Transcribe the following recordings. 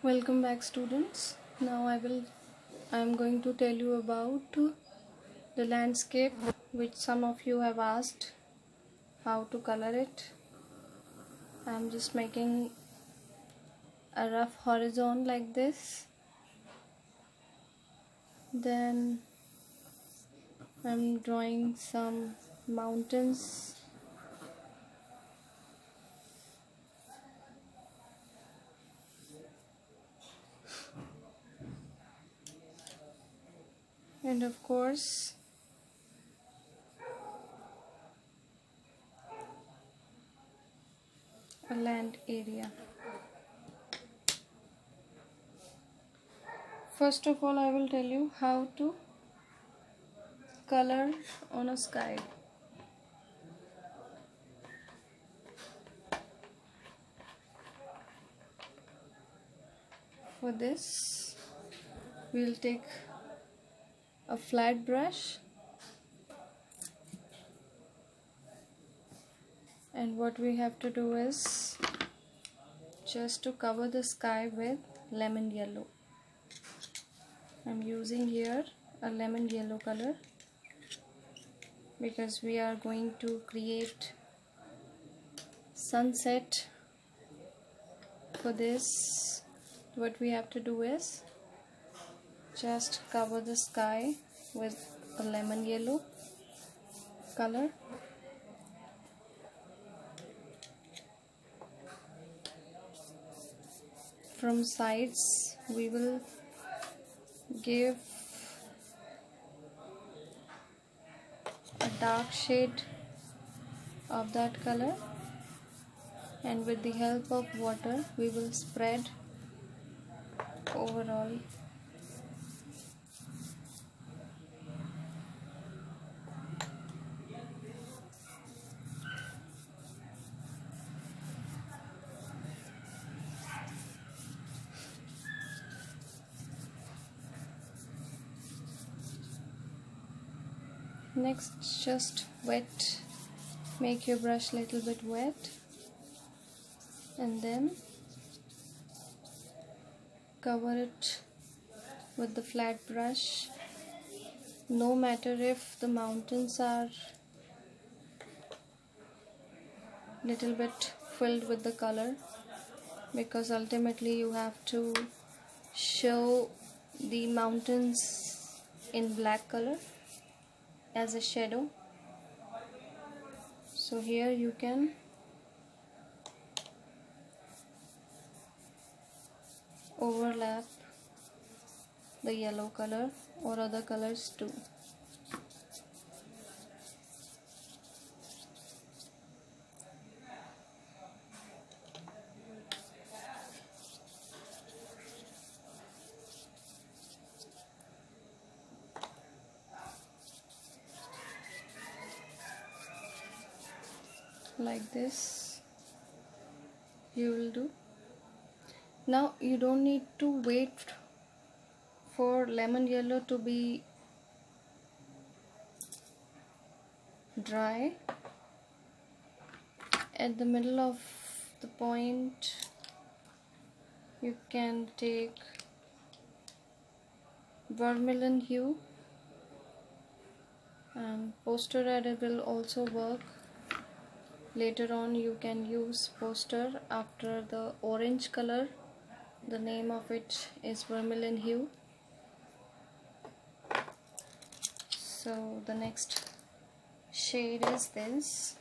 Welcome back, students. Now I am going to tell you about the landscape which some of you have asked how to color it. I am just making a rough horizon like this. Then I am drawing some mountains. And of course, a land area. First of all, I will tell you how to color on a sky. For this, we will take a flat brush, and what we have to do is just to cover the sky with lemon yellow. I'm using here a lemon yellow color because we are going to create sunset. For this, what we have to do is just cover the sky with a lemon yellow color. From sides, we will give a dark shade of that color, and with the help of water, we will spread overall. Next, just make your brush little bit wet, and then cover it with the flat brush. No matter if the mountains are little bit filled with the color, because ultimately you have to show the mountains in black color as a shadow. So here you can overlap the yellow color or other colors too. Like this you will do. Now you don't need to wait for lemon yellow to be dry. At the middle of the point, you can take vermilion hue, and poster red will also work. Later on you can use poster after the orange color. The name of it is vermilion hue. So the next shade is this.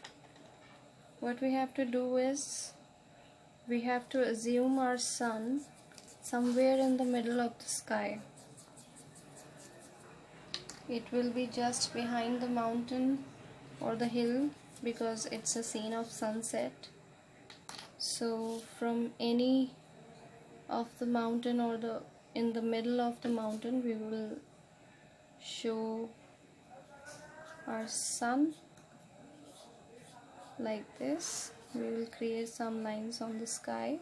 What we have to do is we have to assume our sun somewhere in the middle of the sky. It will be just behind the mountain or the hill because it's a scene of sunset. So from any of the mountain or in the middle of the mountain, we will show our sun like this. We will create some lines on the sky.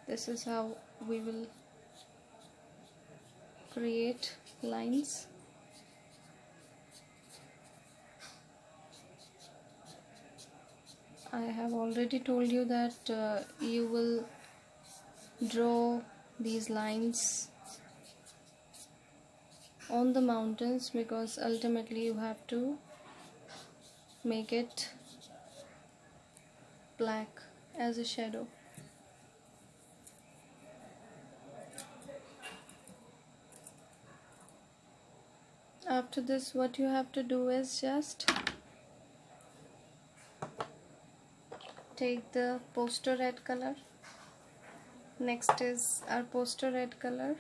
This is how we will create lines. I have already told you that you will draw these lines on the mountains because ultimately you have to make it black as a shadow. After this, what you have to do is just take the poster red color. Next is our poster red color.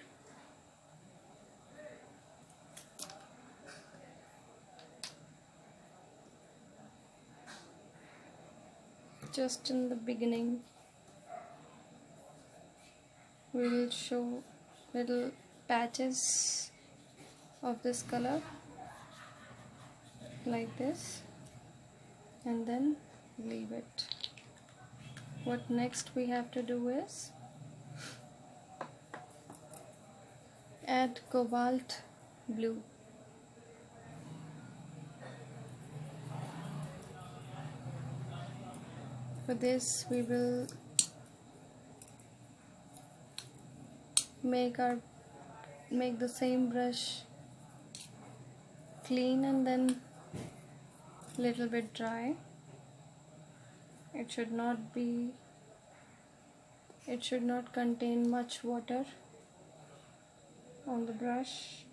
Just in the beginning, we will show little patches of this color like this, and then leave it. What next we have to do is add cobalt blue. For this we will make the same brush clean and then little bit dry. It should not contain much water on the brush.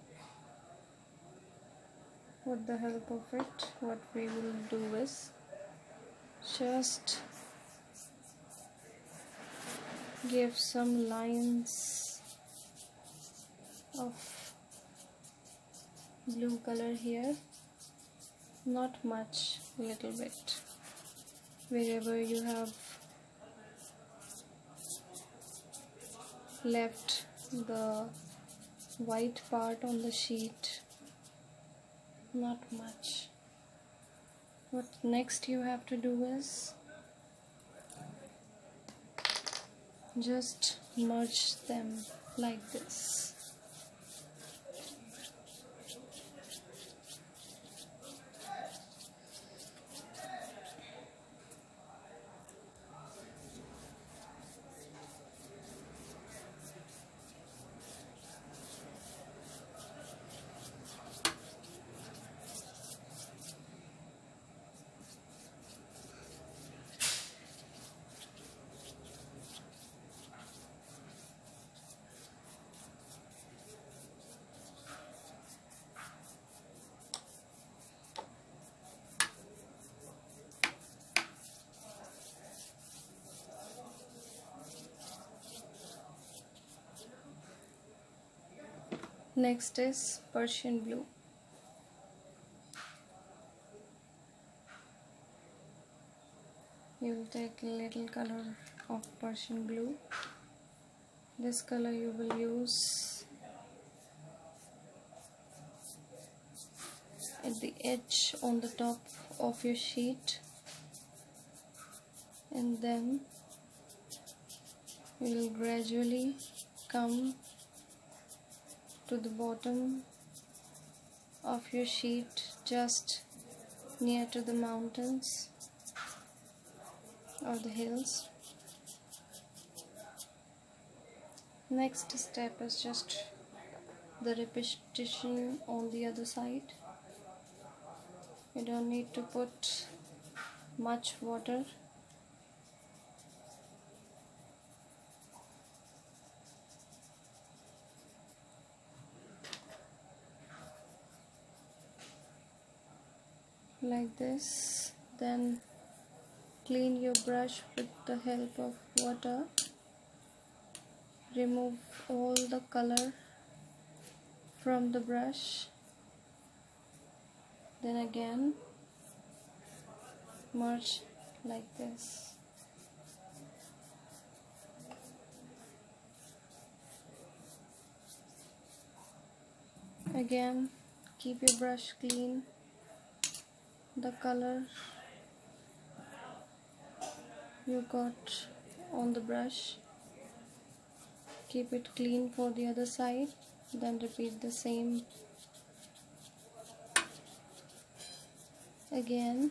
With the help of it, what we will do is just give some lines of blue color here, not much, little bit, wherever you have left the white part on the sheet, not much. What next you have to do is just merge them like this. Next is Persian blue. You will take a little color of Persian blue. This color you will use at the edge on the top of your sheet, and then you will gradually come to the bottom of your sheet, just near to the mountains or the hills. Next step is just the repetition on the other side. You don't need to put much water. Like this, then clean your brush with the help of water. Remove all the color from the brush, then again merge like this. Again, keep your brush clean. The color you got on the brush, keep it clean for the other side, then repeat the same again.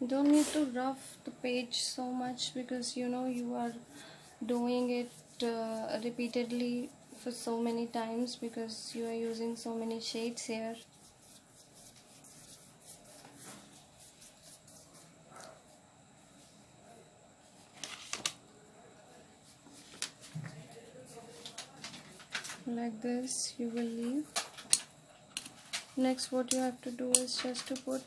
don't need to rough the page so much, because you know you are doing it repeatedly for so many times, because you are using so many shades here. Like this you will leave. Next what you have to do is just to put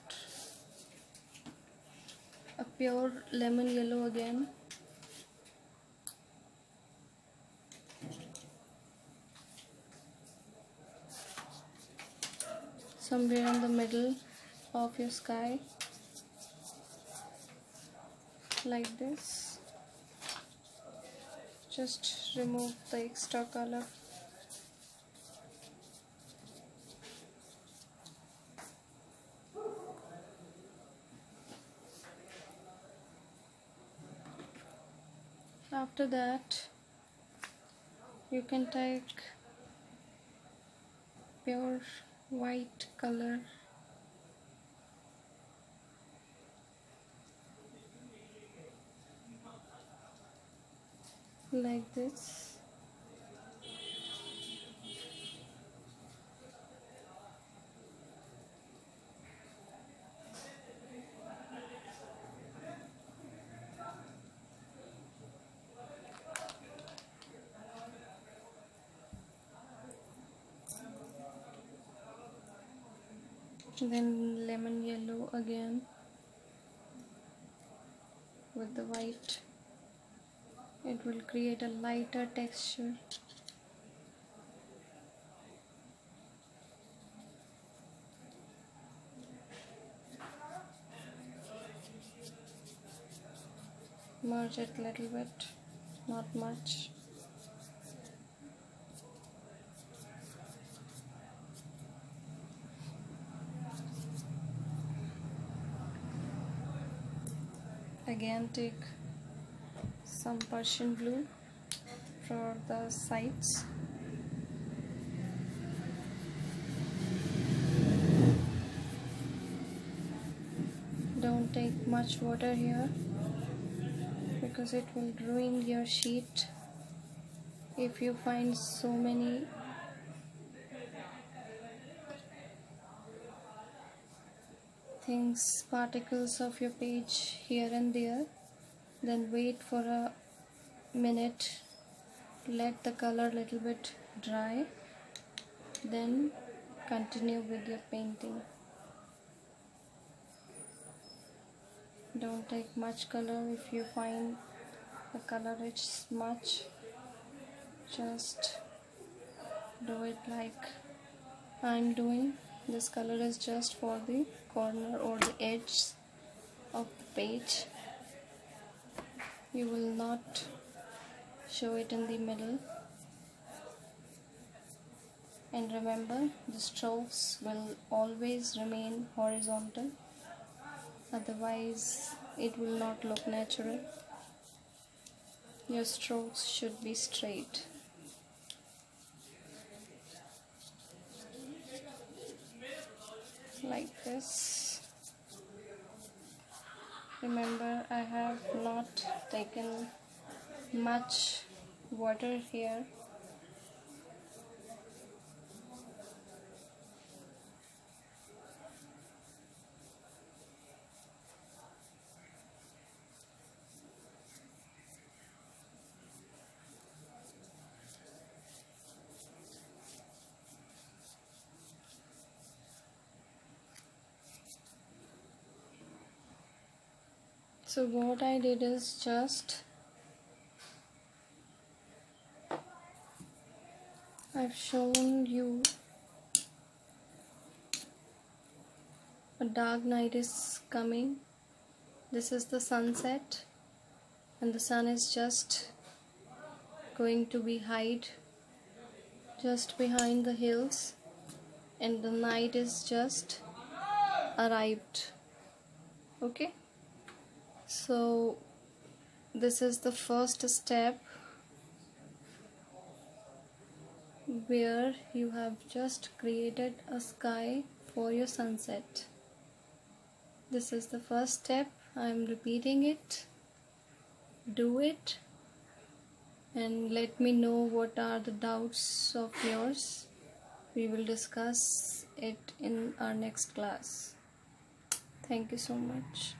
a pure lemon yellow again. Somewhere in the middle of your sky, like this. Just remove the extra color. After that, you can take pure white color, like this. Then lemon yellow again with the white. It will create a lighter texture. Merge it a little bit, not much. Again take some Persian blue for the sides. Don't take much water here, because it will ruin your sheet if you find so many things, particles of your page here and there. Then wait for a minute, let the color little bit dry, then continue with your painting. Don't take much color. If you find the color is much, just do it like I'm doing. This color is just for the corner or the edge of the page. You will not show it in the middle. And remember, the strokes will always remain horizontal, otherwise it will not look natural. Your strokes should be straight. Like this. Remember, I have not taken much water here. So what I did is just I've shown you a dark night is coming. This is the sunset, and the sun is just going to be hide just behind the hills, and the night is just arrived. Okay, so this is the first step, where you have just created a sky for your sunset. This is the first step, I'm repeating it. Do it and let me know what are the doubts of yours. We will discuss it in our next class. Thank you so much.